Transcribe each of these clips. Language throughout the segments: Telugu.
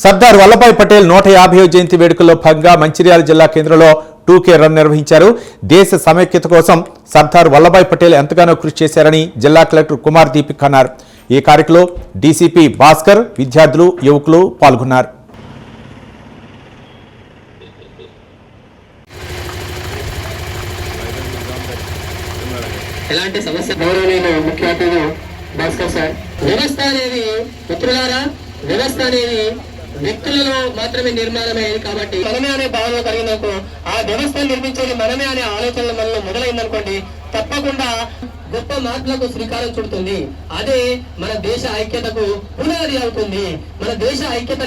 సర్దార్ వల్లభాయ్ పటేల్ 150వ జయంతి వేడుకల్లో భాగంగా మంచిర్యాల జిల్లా కేంద్రంలో 2K రన్ నిర్వహించారు. దేశ సమైక్యత కోసం సర్దార్ వల్లభాయ్ పటేల్ ఎంతగానో కృషి చేశారని జిల్లా కలెక్టర్ కుమార్ దీపిక్ అన్నారు. ఈ కార్యక్రమంలో డీసీపీ భాస్కర్, విద్యార్థులు, యువకులు పాల్గొన్నారు. ఎలాంటి సమస్య గౌరవనీయులు ముఖ్య అతిథులు భాస్కర్ సార్. వ్యవస్థ అనేది మిత్రులారా, వ్యవస్థ అనేది వ్యక్తులలో మాత్రమే నిర్మాణమైంది కాబట్టి మనమే అనే భావన కలిగినకు ఆ వ్యవస్థను నిర్మించేది మనమే అనే ఆలోచనల మనలో మొదలైందనుకోండి, తప్పకుండా గొప్ప మార్పులకు శ్రీకారం చుడుతుంది. అదే మన దేశ ఐక్యతకు పునాది అవుతుంది. మన దేశ ఐక్యత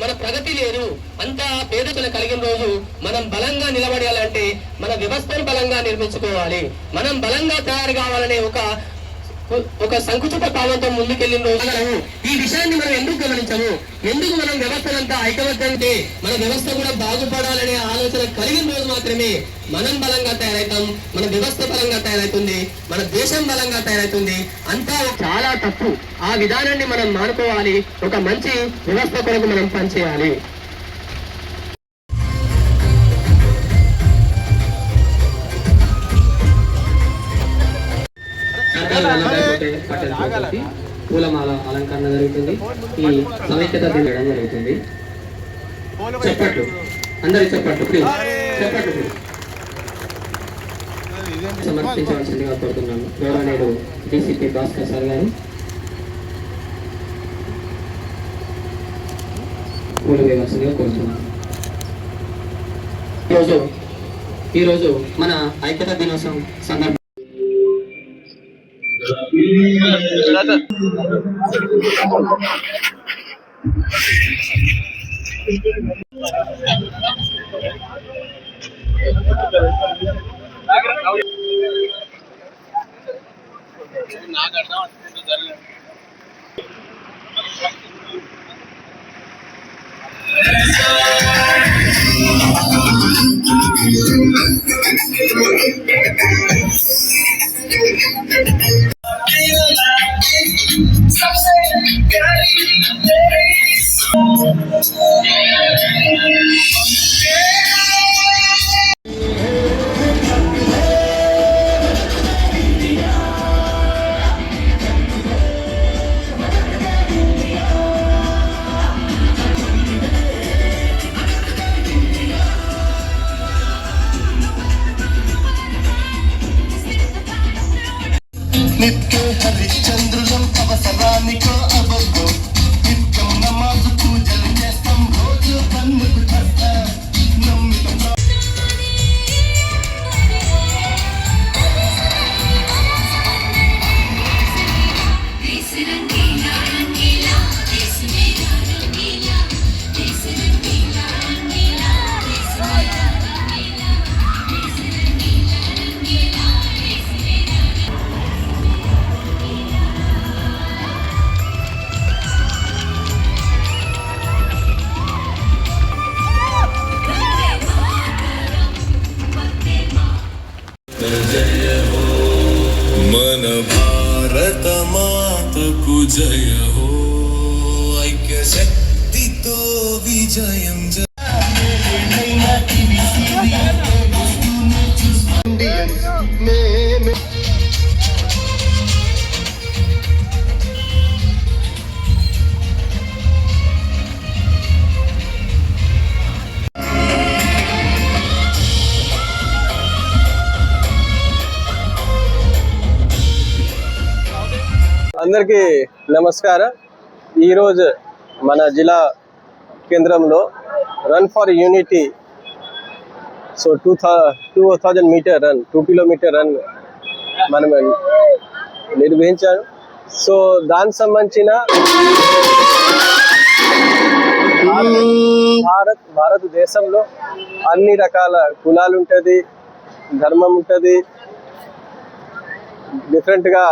మన ప్రగతి లేదు. అంతా పేదలు కలిగిన రోజు మనం బలంగా నిలబడాలంటే మన వ్యవస్థను బలంగా నిర్మించుకోవాలి. మనం బలంగా తయారు కావాలనే ఒక సంకుచిత భావంతో ముందుకెళ్ళిన రోజు ఈ విషయాన్ని మనం ఎందుకు గమనించము? ఎందుకు మనం వ్యవస్థనంతా ఐకమత్యంటే మన వ్యవస్థ కూడా బాగుపడాలనే ఆలోచన కలిగిన రోజు మాత్రమే మనం బలంగా తయారవుతాం, మన వ్యవస్థ బలంగా తయారవుతుంది, మన దేశం బలంగా తయారవుతుంది. అంతా చాలా తప్పు. ఆ విధానాన్ని మనం మానుకోవాలి. ఒక మంచి వ్యవస్థ కొరకు మనం పనిచేయాలి. పూలమాల అలంకరణ జరుగుతుంది. ఈ సమైక్యత దినడం జరుగుతుంది. చెప్పట్లు, అందరి చెప్పట్లు చెప్పట్లు సమర్పించవలసిందిగా కోరుతున్నాను. గౌరవనీయుడు డీసీపీ భాస్కర్ సార్ గారు పూలు వేయవలసిందిగా కోరుతున్నాను. ఈరోజు మన ఐక్యత దినోత్సవం సందర్భంగా నిత్య హరిశ్చంద్రులం అవసరానికో అబద్ధో నిత్యం నమాజు పూజలు చేస్తాం రోజు కన్నుకు చేస్తా నమ్మితం. मन भारत मातకు జయ హో ఐక్య శక్తితో విజయం. అందరికీ నమస్కారం. ఈరోజు మన జిల్లా కేంద్రంలో run for unity, so 2000 meter run, 2 kilometer run మనం నిర్వహించాము. సో దానికి సంబంధించిన భారతదేశంలో అన్ని రకాల కులాలు ఉంటుంది, ధర్మం ఉంటుంది, డిఫరెంట్గా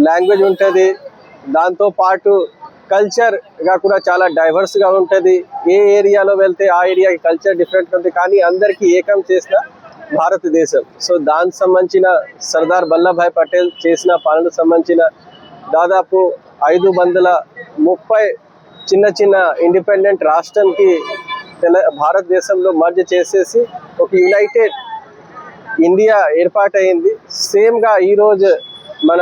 లాంగ్వేజ్ ఉంటుంది. దాంతోపాటు కల్చర్గా కూడా చాలా డైవర్స్గా ఉంటుంది. ఏ ఏరియాలో వెళ్తే ఆ ఏరియాకి కల్చర్ డిఫరెంట్ ఉంటుంది, కానీ అందరికీ ఏకం చేసిన భారతదేశం. సో దానికి సంబంధించిన సర్దార్ వల్లభాయ్ పటేల్ చేసిన పాలనకు సంబంధించిన దాదాపు 530 చిన్న చిన్న ఇండిపెండెంట్ రాష్ట్రానికి భారతదేశంలో మర్జ్ చేసేసి ఒక యునైటెడ్ ఇండియా ఏర్పాటైంది. సేమ్గా ఈరోజు మన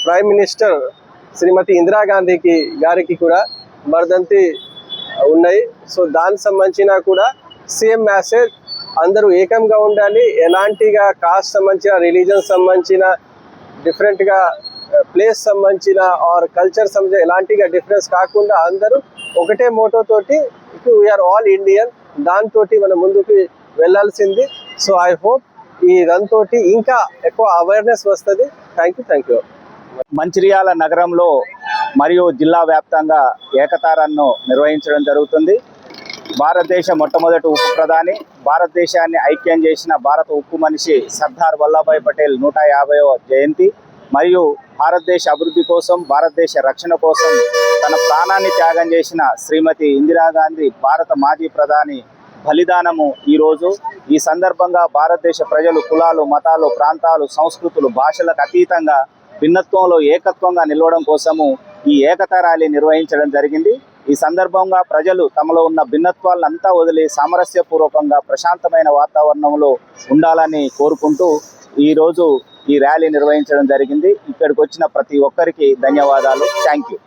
ప్రైమ్ మినిస్టర్ శ్రీమతి ఇందిరాగాంధీ గారికి కూడా వర్ధంతి ఉన్నాయి. సో దానికి సంబంధించిన కూడా సేమ్ మెసేజ్, అందరూ ఏకంగా ఉండాలి. ఎలాంటిగా కాస్ట్ సంబంధించిన, రిలీజన్ సంబంధించిన, డిఫరెంట్గా ప్లేస్ సంబంధించిన ఆర్ కల్చర్ సంబంధించిన ఎలాంటిగా డిఫరెన్స్ కాకుండా అందరూ ఒకటే మోటో తోటి వీఆర్ ఆల్ ఇండియన్ దాంతో మనం ముందుకు వెళ్ళాల్సింది. సో ఐ హోప్ ఈ రన్ తోటి ఇంకా ఎక్కువ అవేర్నెస్ వస్తుంది. Thank you. మంచిర్యాల నగరంలో మరియు జిల్లా వ్యాప్తంగా ఏకతారన్ను నిర్వహించడం జరుగుతుంది. భారతదేశ మొట్టమొదటి ఉక్కు ప్రధాని, భారతదేశాన్ని ఐక్యం చేసిన భారత ఉక్కు మనిషి సర్దార్ వల్లభాయ్ పటేల్ 150వ జయంతి మరియు భారతదేశ అభివృద్ధి కోసం, భారతదేశ రక్షణ కోసం తన ప్రాణాన్ని త్యాగం చేసిన శ్రీమతి ఇందిరాగాంధీ భారత మాజీ ప్రధాని బలిదానము ఈరోజు. ఈ సందర్భంగా భారతదేశ ప్రజలు కులాలు, మతాలు, ప్రాంతాలు, సంస్కృతులు, భాషలకు అతీతంగా భిన్నత్వంలో ఏకత్వంగా నిలవడం కోసము ఈ ఏకతా ర్యాలీ నిర్వహించడం జరిగింది. ఈ సందర్భంగా ప్రజలు తమలో ఉన్న భిన్నత్వాలను అంతా వదిలి సామరస్యపూర్వకంగా ప్రశాంతమైన వాతావరణంలో ఉండాలని కోరుకుంటూ ఈరోజు ఈ ర్యాలీ నిర్వహించడం జరిగింది. ఇక్కడికి వచ్చిన ప్రతి ఒక్కరికి ధన్యవాదాలు. Thank you.